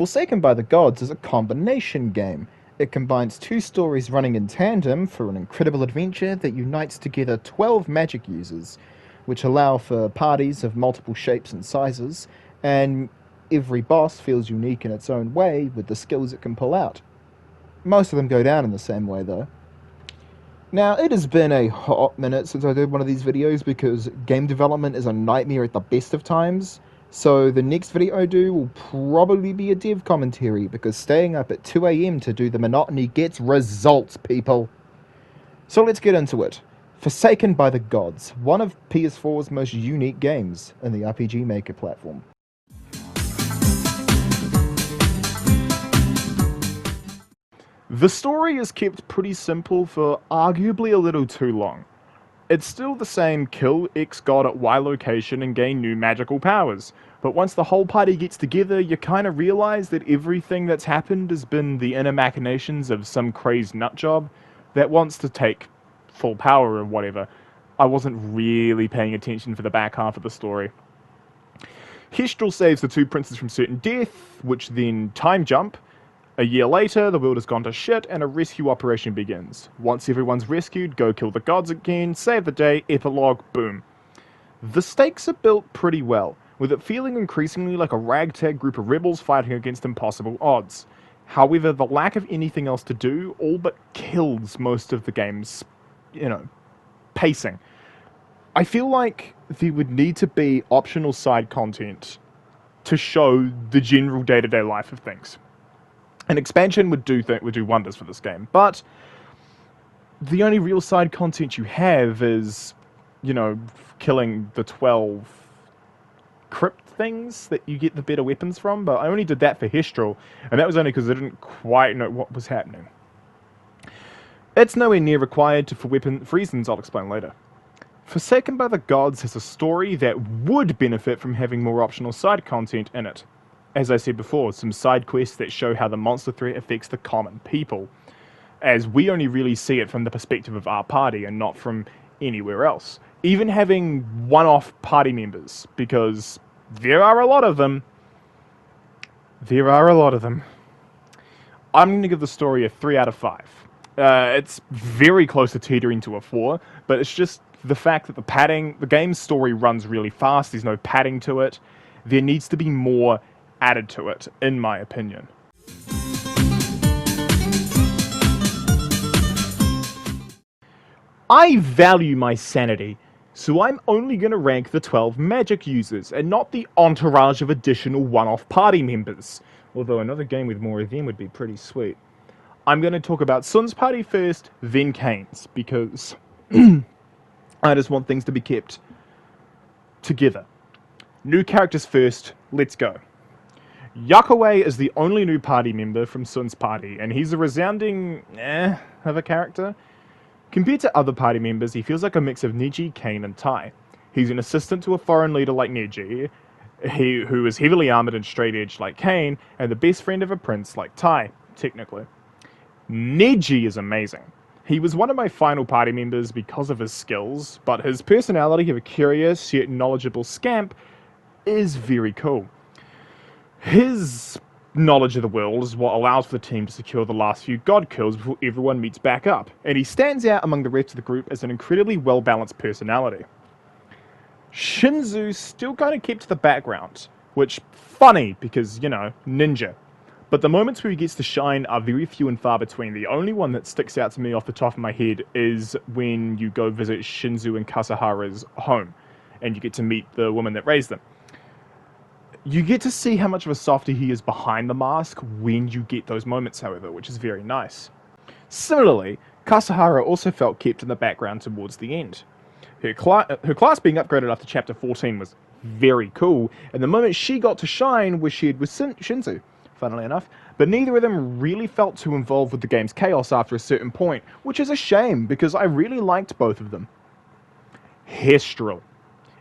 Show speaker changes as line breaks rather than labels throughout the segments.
Forsaken by the Gods is a combination game. It combines two stories running in tandem for an incredible adventure that unites together 12 magic users, which allow for parties of multiple shapes and sizes, and every boss feels unique in its own way with the skills it can pull out. Most of them go down in the same way, though. Now, it has been a hot minute since I did one of these videos because game development is a nightmare at the best of times. So the next video I do will probably be a dev commentary because staying up at 2 AM to do the monotony gets results, people. So let's get into it. Forsaken by the Gods, one of PS4's most unique games in the RPG Maker platform. The story is kept pretty simple for arguably a little too long. It's still the same kill X god at Y location and gain new magical powers, but once the whole party gets together, you kinda realize that everything that's happened has been the inner machinations of some crazed nutjob that wants to take full power or whatever. I wasn't really paying attention for the back half of the story. Hestral saves the two princes from certain death, which then time jump. A year later, the world has gone to shit and a rescue operation begins. Once everyone's rescued, go kill the gods again, save the day, epilogue, boom. The stakes are built pretty well, with it feeling increasingly like a ragtag group of rebels fighting against impossible odds. However, the lack of anything else to do all but kills most of the game's, pacing. I feel like there would need to be optional side content to show the general day-to-day life of things. An expansion would do wonders for this game, but the only real side content you have is, killing the 12 crypt things that you get the better weapons from, but I only did that for Hestral, and that was only because I didn't quite know what was happening. It's nowhere near required for reasons I'll explain later. Forsaken by the Gods has a story that would benefit from having more optional side content in it. As I said before, some side quests that show how the monster threat affects the common people, as we only really see it from the perspective of our party and not from anywhere else. Even having one-off party members, because there are a lot of them. I'm going to give the story a 3 out of 5. It's very close to teetering to a 4, but it's just the fact that the game's story runs really fast, there's no padding to it. There needs to be more added to it, in my opinion. I value my sanity, so I'm only going to rank the 12 magic users, and not the entourage of additional one-off party members. Although another game with more of them would be pretty sweet. I'm going to talk about Sun's party first, then Kane's, because I just want things to be kept together. New characters first, let's go. Yakaway is the only new party member from Sun's party, and he's a resounding of a character. Compared to other party members, he feels like a mix of Neji, Kane, and Tai. He's an assistant to a foreign leader like Neji, who is heavily armored and straight-edged like Kane, and the best friend of a prince like Tai, technically. Neji is amazing. He was one of my final party members because of his skills, but his personality of a curious yet knowledgeable scamp is very cool. His knowledge of the world is what allows for the team to secure the last few god kills before everyone meets back up, and he stands out among the rest of the group as an incredibly well-balanced personality. Shinzu still kind of kept to the background, which, funny, because, ninja. But the moments where he gets to shine are very few and far between. The only one that sticks out to me off the top of my head is when you go visit Shinzu and Kasahara's home, and you get to meet the woman that raised them. You get to see how much of a softie he is behind the mask when you get those moments, however, which is very nice. Similarly, Kasahara also felt kept in the background towards the end. Her class being upgraded after Chapter 14 was very cool, and the moment she got to shine was shared with Shinzu, funnily enough, but neither of them really felt too involved with the game's chaos after a certain point, which is a shame, because I really liked both of them. Hestral.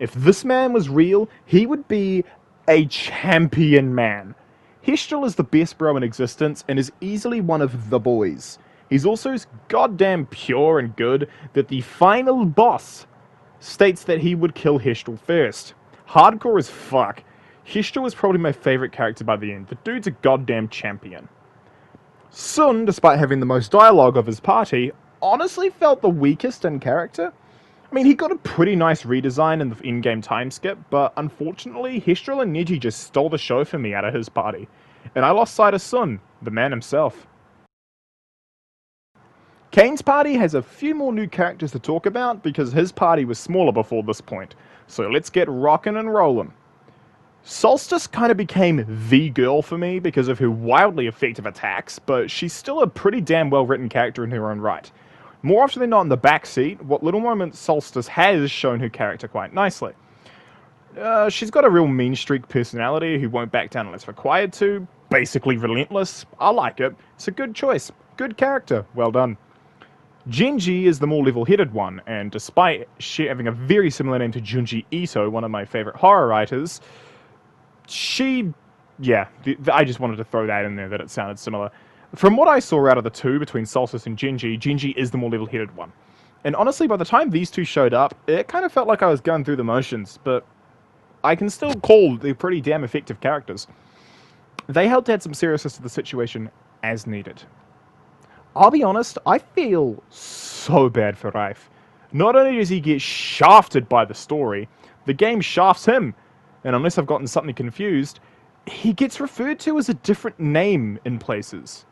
If this man was real, he would be a champion man. Hestral is the best bro in existence and is easily one of the boys. He's also so goddamn pure and good that the final boss states that he would kill Hestral first. Hardcore as fuck. Heshtel is probably my favorite character by the end. The dude's a goddamn champion. Sun, despite having the most dialogue of his party, honestly felt the weakest in character. I mean, he got a pretty nice redesign in the in-game time skip, but unfortunately, Heshtel and Neji just stole the show for me out of his party. And I lost sight of Sun, the man himself. Kane's party has a few more new characters to talk about because his party was smaller before this point, so let's get rockin' and rollin'. Solstice kind of became the girl for me because of her wildly effective attacks, but she's still a pretty damn well-written character in her own right. More often than not in the backseat, what little moments Solstice has shown her character quite nicely. She's got a real mean-streak personality who won't back down unless required to, basically relentless. I like it. It's a good choice. Good character. Well done. Genji is the more level-headed one, and despite she having a very similar name to Junji Ito, one of my favorite horror writers, I just wanted to throw that in there, that it sounded similar. From what I saw out of the two, between Solstice and Genji, Genji is the more level-headed one. And honestly, by the time these two showed up, it kind of felt like I was going through the motions, but I can still call they're pretty damn effective characters. They helped add some seriousness to the situation as needed. I'll be honest, I feel so bad for Raif. Not only does he get shafted by the story, the game shafts him. And unless I've gotten something confused, he gets referred to as a different name in places.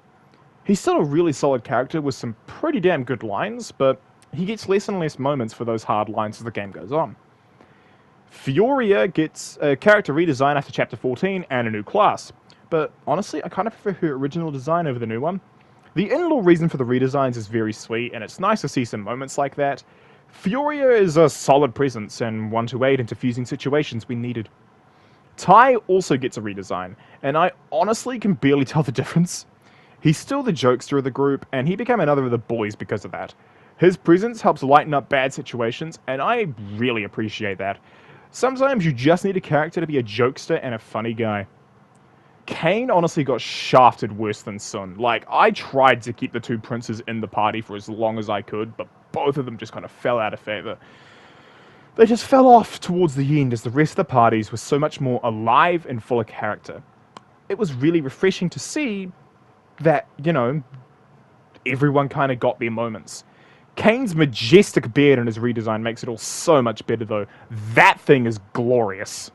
He's still a really solid character with some pretty damn good lines, but he gets less and less moments for those hard lines as the game goes on. Fioria gets a character redesign after Chapter 14 and a new class, but honestly, I kind of prefer her original design over the new one. The in-law reason for the redesigns is very sweet, and it's nice to see some moments like that. Fioria is a solid presence and one to aid in diffusing situations when needed. Tai also gets a redesign, and I honestly can barely tell the difference. He's still the jokester of the group, and he became another of the boys because of that. His presence helps lighten up bad situations, and I really appreciate that. Sometimes you just need a character to be a jokester and a funny guy. Kane honestly got shafted worse than Sun. Like, I tried to keep the two princes in the party for as long as I could, but both of them just kind of fell out of favor. They just fell off towards the end as the rest of the parties were so much more alive and full of character. It was really refreshing to see that, everyone kind of got their moments. Kane's majestic beard and his redesign makes it all so much better though. That thing is glorious.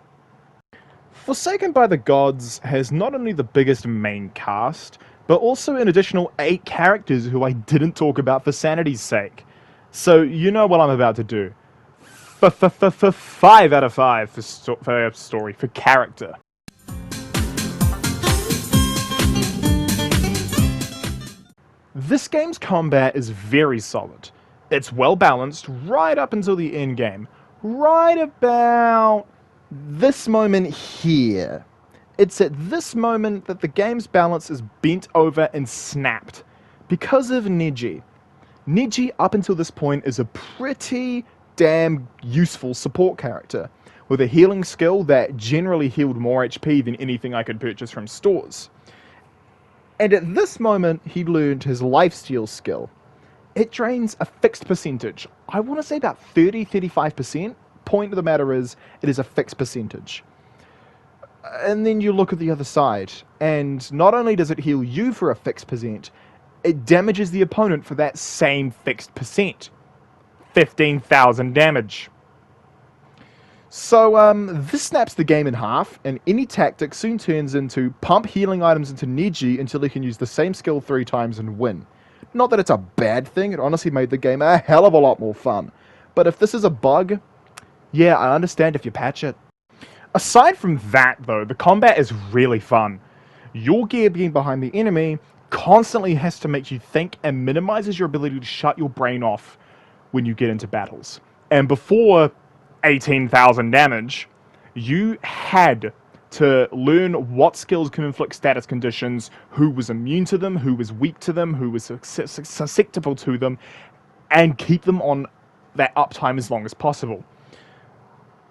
Forsaken by the Gods has not only the biggest main cast, but also an additional 8 characters who I didn't talk about for sanity's sake. So you know what I'm about to do. 5 out of 5 for story, for character. This game's combat is very solid. It's well balanced right up until the end game. Right about this moment here. It's at this moment that the game's balance is bent over and snapped. Because of Neji. Neji, up until this point, is a pretty damn useful support character, with a healing skill that generally healed more HP than anything I could purchase from stores. And at this moment, he learned his lifesteal skill. It drains a fixed percentage. I want to say about 30-35%. Point of the matter is, it is a fixed percentage. And then you look at the other side, and not only does it heal you for a fixed percent, it damages the opponent for that same fixed percent. 15,000 damage. So, this snaps the game in half, and any tactic soon turns into pump healing items into Neji until he can use the same skill 3 times and win. Not that it's a bad thing, it honestly made the game a hell of a lot more fun. But if this is a bug, yeah, I understand if you patch it. Aside from that, though, the combat is really fun. Your gear being behind the enemy constantly has to make you think and minimizes your ability to shut your brain off when you get into battles. And before 18,000 damage, you had to learn what skills can inflict status conditions, who was immune to them, who was weak to them, who was susceptible to them, and keep them on that uptime as long as possible.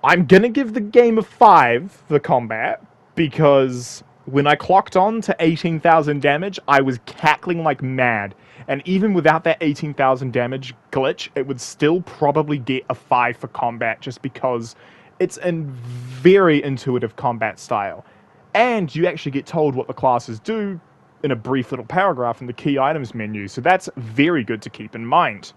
I'm gonna give the game a 5 for combat, because when I clocked on to 18,000 damage, I was cackling like mad. And even without that 18,000 damage glitch, it would still probably get a 5 for combat, just because It's a very intuitive combat style, and you actually get told what the classes do in a brief little paragraph in the key items menu, so that's very good to keep in mind.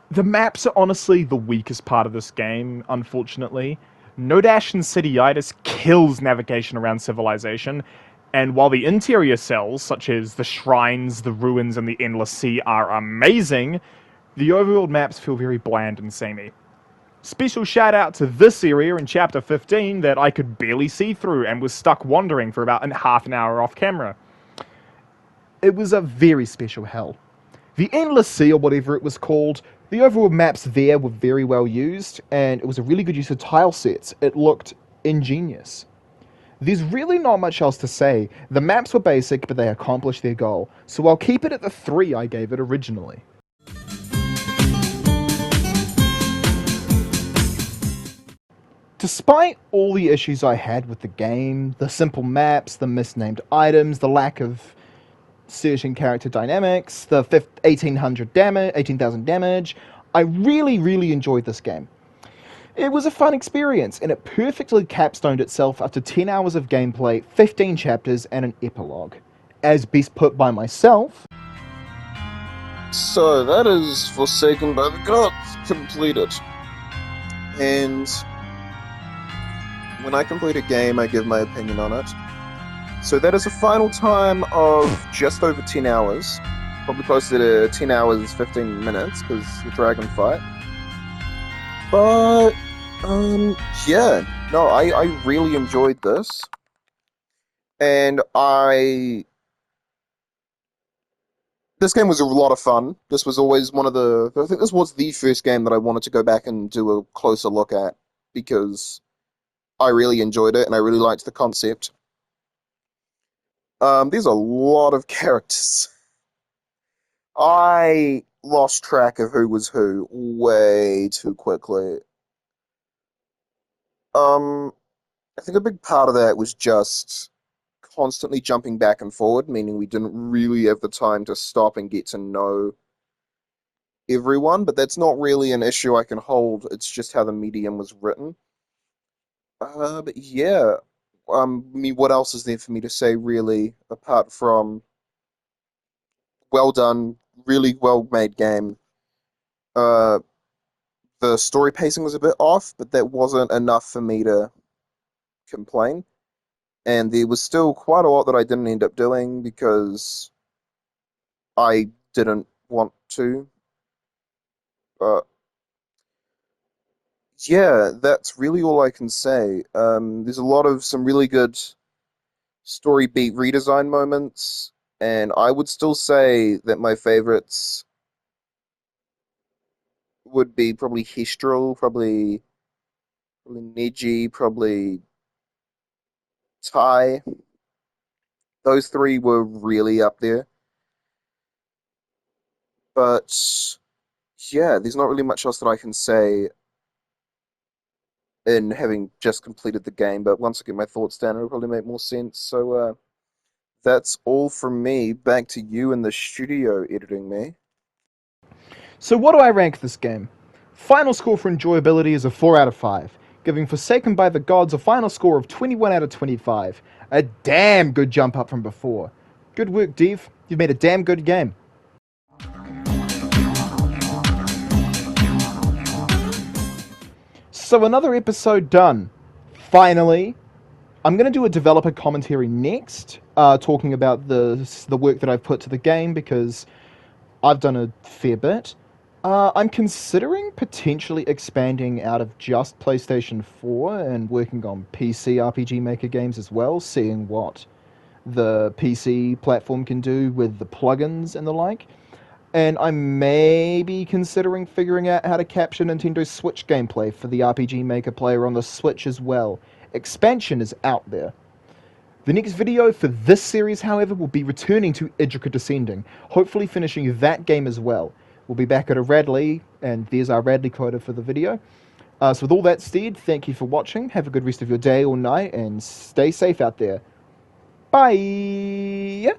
The maps are honestly the weakest part of this game, unfortunately. No Dash and Cityitis kills navigation around Civilization, and while the interior cells, such as the shrines, the ruins, and the Endless Sea, are amazing, the overworld maps feel very bland and samey. Special shout out to this area in Chapter 15 that I could barely see through and was stuck wandering for about half an hour off camera. It was a very special hell. The Endless Sea, or whatever it was called, the overworld maps there were very well used, and it was a really good use of tile sets. It looked ingenious. There's really not much else to say. The maps were basic, but they accomplished their goal, so I'll keep it at the 3 I gave it originally. Despite all the issues I had with the game, the simple maps, the misnamed items, the lack of certain character dynamics, the 18,000 damage, I really enjoyed this game. It was a fun experience, and it perfectly capstoned itself after 10 hours of gameplay, 15 chapters, and an epilogue. As best put by myself...
So, that is Forsaken by the Gods completed. And when I complete a game, I give my opinion on it. So that is a final time of just over 10 hours. Probably closer to 10 hours, 15 minutes, because the dragon fight. But, yeah. No, I really enjoyed this. And this game was a lot of fun. This was always I think this was the first game that I wanted to go back and do a closer look at, because I really enjoyed it, and I really liked the concept. There's a lot of characters. I lost track of who was who way too quickly. I think a big part of that was just constantly jumping back and forward, meaning we didn't really have the time to stop and get to know everyone, but that's not really an issue I can hold. It's just how the medium was written. But yeah, I mean, what else is there for me to say, really, apart from well done, really well-made game. The story pacing was a bit off, but that wasn't enough for me to complain. And there was still quite a lot that I didn't end up doing because I didn't want to. But yeah, that's really all I can say. There's a lot of some really good story beat redesign moments, and I would still say that my favorites would be probably Histral, probably Neji, probably Tai. Those 3 were really up there. But yeah, there's not really much else that I can say in having just completed the game, but once I get my thoughts down, it'll probably make more sense. So that's all from me. Back to you in the studio editing me.
So what do I rank this game? Final score for enjoyability is a 4 out of 5, giving Forsaken by the Gods a final score of 21 out of 25. A damn good jump up from before. Good work, Dev. You've made a damn good game. So another episode done. Finally. I'm going to do a developer commentary next, talking about the work that I've put to the game, because I've done a fair bit. I'm considering potentially expanding out of just PlayStation 4 and working on PC RPG Maker games as well, seeing what the PC platform can do with the plugins and the like. And I may be considering figuring out how to capture Nintendo Switch gameplay for the RPG Maker player on the Switch as well. Expansion is out there. The next video for this series, however, will be returning to Idrica Descending, hopefully finishing that game as well. We'll be back at a Radley, and there's our Radley quota for the video. So with all that said, thank you for watching, have a good rest of your day or night, and stay safe out there. Bye!